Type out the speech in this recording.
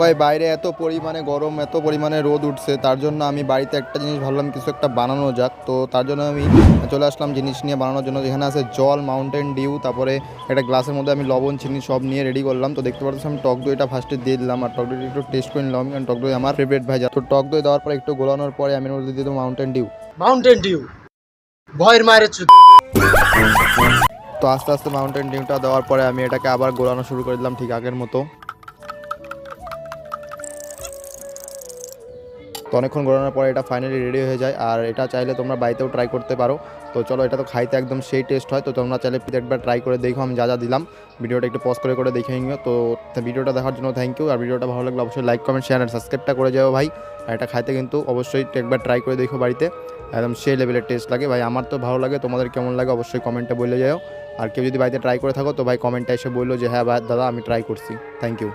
ভাই বাইরে এত পরিমাণে গরম, এত পরিমাণে রোদ উঠছে, তার জন্য আমি বাড়িতে একটা জিনিস ভাবলাম কিছু একটা বানানো যাক। তো তার জন্য আমি চলে আসলাম জিনিস নিয়ে বানানোর জন্য। যেখানে আছে জল, মাউন্টেন ডিউ, তারপরে একটা গ্লাসের মধ্যে আমি লবণ, চিনি সব নিয়ে রেডি করলাম। তো দেখতে পাচ্ছি আমি টক দইটা ফার্স্টে দিয়ে দিলাম, আর টক দইটা একটু টেস্ট করে নিলাম, কারণ টক দই আমার ফেভারিট ভাই। তো টক দই দেওয়ার পরে একটু গোলানোর পরে আমি এর মধ্যে দিয়ে দেবো মাউন্টেন ডিউ। মাউন্টেন ডিউ ভয়ের মায়ের চুদ। তো আস্তে আস্তে মাউন্টেন ডিউটা দেওয়ার পরে আমি এটাকে আবার গোলানো শুরু করে দিলাম ঠিক আগের মতো। তো অনেকক্ষণ গোলানোর পরে এটা ফাইনালি রেডি হয়ে যায়, আর এটা চাইলে তোমরা বাড়িতেও ট্রাই করতে পারো। তো চলো, এটা তো খাইতে একদম সেই টেস্ট হয়। তো তোমরা চাইলে একবার ট্রাই করে দেখো আমি যা যা দিলাম। ভিডিওটা একটু পজ করে দেখে নিও। তো ভিডিওটা দেখার জন্য থ্যাংক ইউ। আর ভিডিওটা ভালো লাগলে অবশ্যই লাইক, কমেন্ট, শেয়ার আর সাবস্ক্রাইবটা করে যাও ভাই। আর এটা খাইতে কিন্তু অবশ্যই একবার ট্রাই করে দেখো বাড়িতে, একদম সেই লেভেলের টেস্ট লাগে ভাই। আমার তো ভালো লাগে, তোমাদের কেমন লাগে অবশ্যই কমেন্টে বলে যাও। আর কেউ যদি বাড়িতে ট্রাই করে থাকো তো ভাই কমেন্টে এসে বললো যে হ্যাঁ ভাই দাদা আমি ট্রাই করছি। Thank you.